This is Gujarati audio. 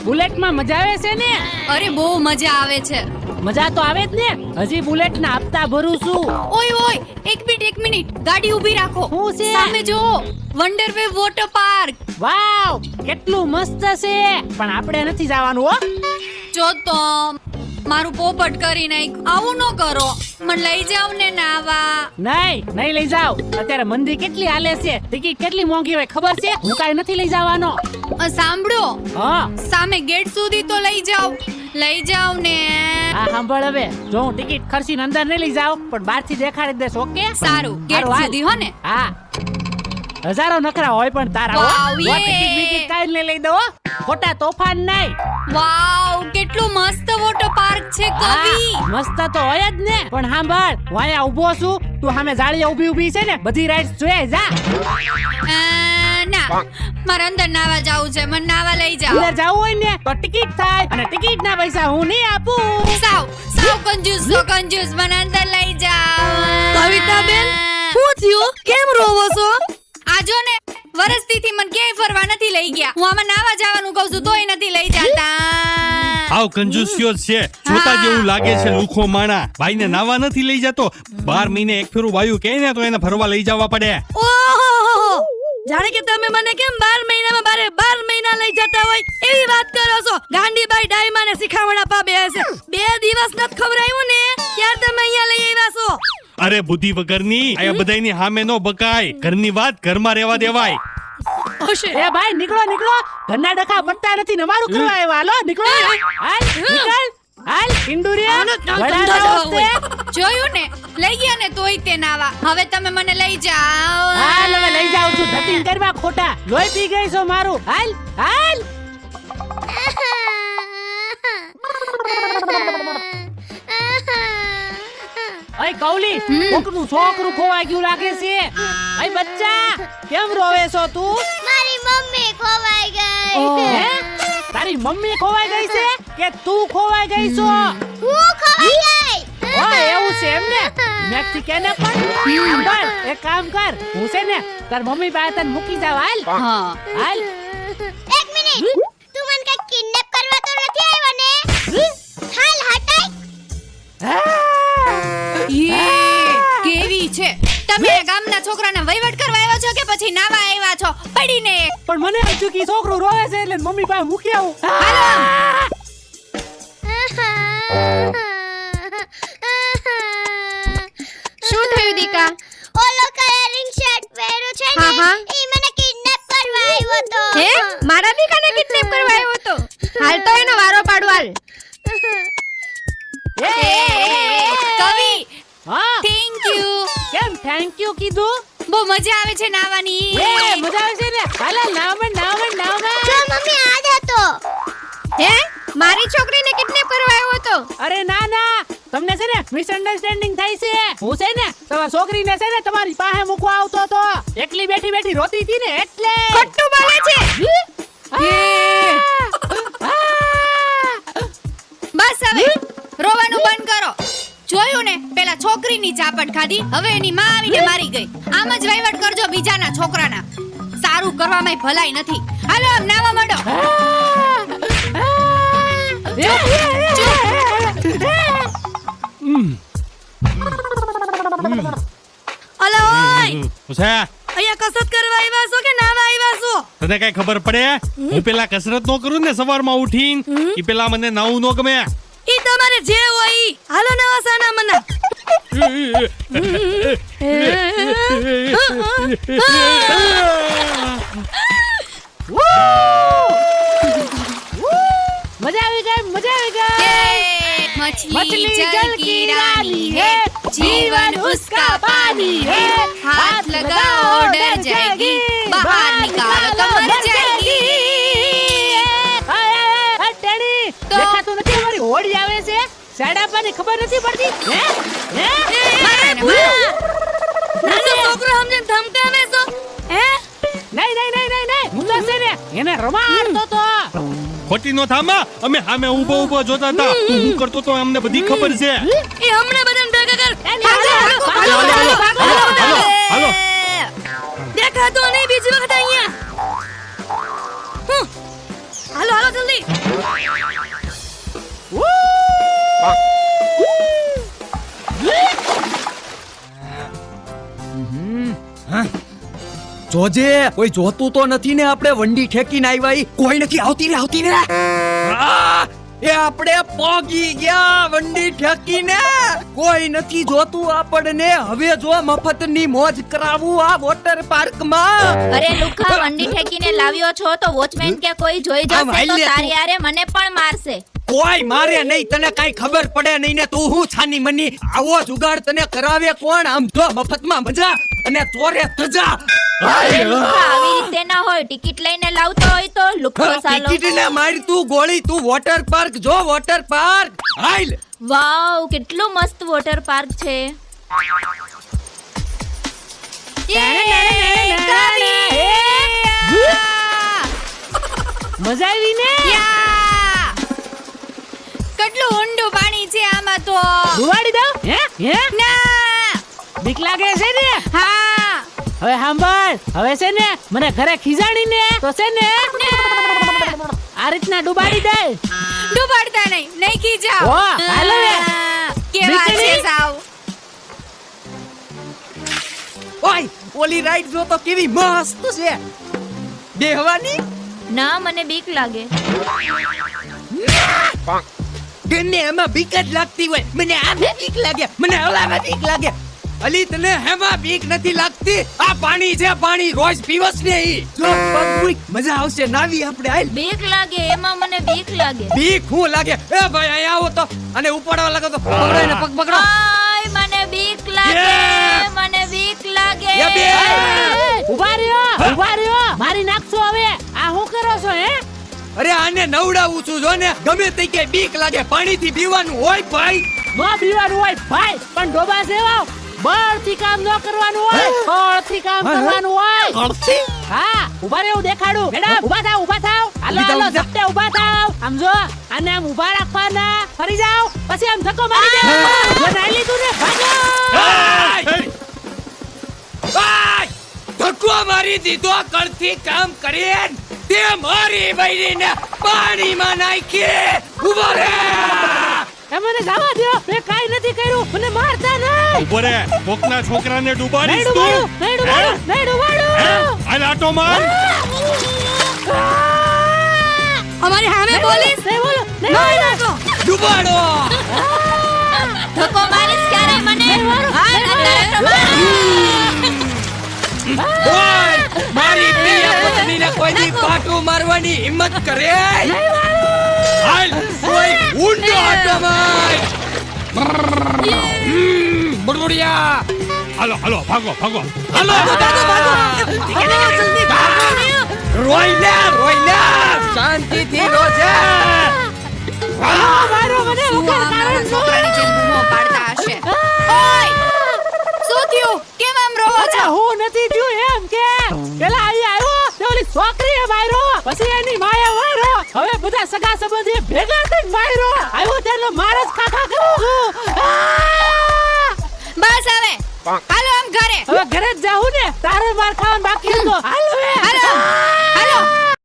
બુલેટમાં મજા આવે છે ને? અરે બહુ મજા આવે છે. મજા તો આવે જ ને. હજી બુલેટના હપ્તા ભરું છું. ઓય એક મિનિટ ગાડી ઊભી રાખો. શું છે? સામે જો વન્ડરવેવ વોટર પાર્ક. વાવ, કેટલું મસ્ત છે. પણ આપણે નથી જવાનું હો. જો તો મારું પોપટ કરી નાખ. આવું ન કરો. મને લઈ જાવ ને નાવા. નહીં લઈ જાવ. અત્યારે મંદી કેટલી હાલે છે, ટિકિટ કેટલી મોંઘી હોય ખબર છે? હું કાંઈ નથી લઈ જવાનો. સાંભળો, હા સામે ગેટ સુધી તો લઈ જાવ ને. હા સાંભળ, હવે જો હું ટિકિટ ખર્ચીને અંદર નહીં લઈ જાવ, પણ બહારથી દેખાડી દઈશ. ઓકે? સારું, ગેટ હારું, હાલ. સુધી હો ને. હા, હજારો નખરા હોય પણ તારા વાવ, હો. યે. ટિકિટ કાંઈ નહીં લઈ દો હો. ખોટા તોફાન નહીં. વાવ, કેટલું મસ્ત વોટર પાર્ક છે કવિ. હા, મસ્ત તો હોય જ ને. પણ સાંભળ, હું અહીંયા ઊભો છું, તું સામે જાળીએ ઊભી છે ને, બધી રાઈડ્સ જોઈ જા. ના, મારે અંદર નાવા જાવું છે. મને નાવા લઈ જાઓ. અંદર જાવું હોય ને તો ટિકિટ થાય, અને ટિકિટના પૈસા હું નહીં આપું. સાવ કંજૂસ મને અંદર લઈ જાઓ. કવિતાબેન, શું થયું? કેમ રોવો છો? આ જો ને, વરસતીથી મને ક્યાંય ફરવા નથી લઈ ગયા. હું આમાં નાવા જવાનું કહું છું તોય નથી લઈ જતા. આવ કંજૂસિયો જ છે. જોતા જેવું લાગે છે લુખો માણા. ભાઈને નાવા નથી લઈ જતો. 12 મહિને એક ફેરું વાયુ કહે ને તો એને ફરવા લઈ જવા પડે. ઓહો, જાણે કે તમે મને કેમ 12 મહિનામાં 12 મહિના લઈ જતા હોય એવી વાત કરો છો. ગાંડીબાઈ ડાયમાને શિખામણા પાબે હશે. 2 દિવસ નથી ખવરાયું ને ત્યાર તમે અહીંયા લઈ આવ્યા છો. અરે બુદ્ધિ વગરની, આયા બધાયની સામે નો બકાય. ઘરની વાત ઘરમાં રહેવા દેવાય. હશે. એ ભાઈ નીકળો. ઘરના ડખા પડતા નથી, નવારું કરવા આવ્યા. હાલો નીકળો. હાલ ઈંડુરિયા. આનો ધંધો વડાના જ વખતે. જોયું ને, લઈ ગયા ને તોય તે નાવા. હવે તમે મને લઈ જાઓ. હાલ હવે લઈ જાઉં છું. ધતિંગ કરવા ખોટા. લોહી પી ગઈ છો મારું. હાલ. અય કૌલી, કોકનું છોકરું ખોવાઈ ગયું લાગે છે. અય બચ્ચા, કેમ રોવે છો તું? મારી મમ્મી ખોવાઈ ગઈ. હે? તારી મમ્મી ખોવાઈ ગઈ છે કે તું ખોવાઈ ગઈ છો? હું ખોવાઈ ગઈ. ઓય એવું છે એમ ને? મેક્સી કેને પણ બસ એક કામ કર, હું છે ને તાર મમ્મી પાસે તને મૂકી જાવ. હા. હાલ. એક મિનિટ, તું મને કઈ કિડનેપ કરવા તો નથી આવ્યો ને? હાલ હટાઈ. કેવી છે તમે? ગામના છોકરાને વહીવટ કરવા આવ્યા છો કે પછી નાવા આવ્યા છો? પડીને પણ મને હજુ કી છોકરું રોવે છે એટલે મમ્મી પાસે મૂકી આવું. શું થયું દીકા? ઓલો કલરિંગ શર્ટ પહેર્યો છે ને, હા. ઈ મને કિડનેપ કરવા આવ્યો તો. હે, મારા દીકાને કિડનેપ કરવા આવ્યો તો? હાલ તો એનો વારો પાડો. હાલ. કવિ, હા, થેન્ક યુ. કેમ થેન્ક યુ કીધું? બહુ મજા આવે છે નાવાની. મજા આવે છે ને. હાલ નાવમાં. જો મમ્મી આ જ હતો. હે, મારી છોકરીને કિડનેપ કરવા આવ્યો તો? અરે ના, તમને છે ને મિસઅન્ડરસ્ટેન્ડિંગ થાય છે. હું છે ને તમારી છોકરીને છે ને તમારી પાસે મૂકવા આવતો તો. એકલી બેઠી રોતી હતી ને એટલે. ખોટું બોલે છે. બસ હવે રોવાનું બંધ કરો. જોયું ને, પેલા છોકરીની ચાપટ ખાધી, હવે એની માં આવીને મારી ગઈ. આમ જ વહીવટ કરજો બીજાના છોકરાના. સારું કરવામાં ભલાઈ નથી. હાલો આમ નાવા માંડો. અલા ઓય, છે અહીંયા કસરત કરવા આવ્યા છો કે નાવા આવ્યા છો? તને કઈ ખબર પડે? હું પેલા કસરત નો કરું ને સવારમાં ઉઠીને, ઈ પેલા મને નાવું નો ગમે. ઈ તમારે જે હોય ઈ. હાલો નવા સાના મના. મજા આવી ગઈ. मछली जल की रानी है, जीवन उसका पानी है, हाथ लगाओ डर जाएगी, बाहर निकालो तो मर जाएगी. તો દેખાતું નથી અમારી હોડી આવે છે. સાડા પાની ખબર નથી પડતી. મારે ભૂલ. નાનો છોકરો અમને ધમકાવે છો? હે? નહીં. હું તો છે ને એને રમાડતો તો. ખોટી નો થામા. અમે સામે ઊભો જોતા હતા. તું હું કરતો તો અમને બધી ખબર છે. એ હમણાં બધાને ભેગા કર. હાલો. દેખાતો નહીં બીજી વખત અહીંયા. હાલો જલ્દી. જોજે કોઈ જોતું તો નથી ને આપણે વંડી ઠેકીને આવ્યા ઈ. કોઈ નથી આવતી રે આ, એ આપણે પોગી ગયા વંડી ઠેકીને કોઈ નથી જોતું આપણને હવે જો મફતની મોજ કરાવું આ વોટર પાર્કમાં અરે લુખા વંડી ઠેકીને લાવ્યો છો તો વોચમેન કે કોઈ જોઈ આમ જશે હાલ તો લે તું. તારી હારે મને પણ મારશે. કોઈ મારે નહીં તને કાઈ ખબર પડે નહીં ને તું હું છાની મની આવો જુગાડ તને કરાવે કોણ આમ જો મફતમાં મજા અને ચોરે ધજા અરે લુખા આવી રીતે ના હોય, ટિકિટ લઈને લાવતો હોય તો લુખો સાલો. ટિકિટ ને મારી તું ગોળી તું વોટર પાર્ક જો વોટર પાર્ક હાલ વાવ કેટલું મસ્ત વોટર પાર્ક છે. મજા આવી ને યા! કેટલું ઊંડું પાણી છે આમાં તો. ડુબાડી દઉં હે ના બીક લાગે છે ને હા હવે સાંભળ હવે છે ને મને ઘરે ખીજાણી ને તો છે ને આ રીતના ડુબાડી દે ડૂબાડતા નહીં ખીજાવ. ઓ, હાલો ને. કેવા છે બીકણી? સાવ. ઓય ઓલી રાઈડ જો તો કેવી મસ્ત છે બેહવાની ના મને બીક લાગે. ગને એમાં બીક જ લાગતી હોય મને આમે બીક લાગે મને ઓલામાં બીક લાગે અલી તને હેમાં બીક નથી લાગતી આ પાણી છે પાણી રોજ પીવસ ને ઈ જો પગ મૂક મજા આવશે નાવી આપણે હાલ બીક લાગે એમાં મને બીક લાગે. બીક હું લાગે એ ભાઈ અહીંયા આવો તો અને ઉપાડવા લાગો તો પકડો એને પગ પકડો આય મને બીક લાગે યે! મને બીક લાગે. યે બે! ઉભા રહ્યો મારી નાખશો હવે આ શું કરો છો હે અરે આને નવડાવું છું જો ને ગમે તે કે બીક લાગે પાણીથી પીવાનું હોય ભાઈ નો પીવાનું હોય ભાઈ પણ ડોબા સેવા બળથી કામ ન કરવાનું હોય બળથી કામ કરવાનું હોય હા ઉભા રહે હું દેખાડું મેડમ ઊભા થાવ હાલો ઊભી થાવ, હાલો ઊભી થાવ. સટ્ટે ઊભા થાવ આમ જો આને આમ ઊભા રાખવાના ફરી જાવ પછી આમ ધક્કો મારી દે જો નાઈ લીધું ને ભાગો ભાઈ ધક્કો મારી દીધો કળથી કામ કરીને તે મારી બૈરીને પાણીમાં નાખી ઉભો રે એ મને જવા દો મેં કાઈ નથી કર્યું મને મારતા નહીં ઉભો રે કોકના છોકરાને નહીં ડુબાડીશ ડુબાડું તું નહીં ડુબાડું નહીં ડુબાડું હાલ આટો માર અમારી સામે બોલીશ નહીં બોલો નહીં નાખો. ડુબાડો ધક્કો મારીશ ક્યારે મને? હાલ અત્યારે તો માર. ઓય મારી પ્રિય પત્નીને કોઈની પાટું મારવાની હિંમત કરે હાલ કોઈ ઊંડો આટો માર બડબડિયા હાલો હાલો ભાગો હાલો જલ્દી ભાગો ને. રોઈના શાંતિથી રોજે મારો મને શું ઉકેલ આમ કારણ નાના શું? છોકરાની જેમ બૂમો પાડતા હશે. ઓય! શું થયું? કેમ આમ રોવો અરે છો? હું નથી થયું એમ કે પેલા અહીં આવ્યો તે ઓલી છોકરીએ માર્યો પછી એની માએ માર્યો હવે બધા સગા સંબંધી ભેગા થઈને માર્યો આવ્યો તેનો માર જ ખાખા કરું છું બસ હવે હાલો આમ ઘરે. હવે ઘરે જ જાઉં ને તારે માર ખાવાનું બાકી હતો હાલ હવે હાલો હાલો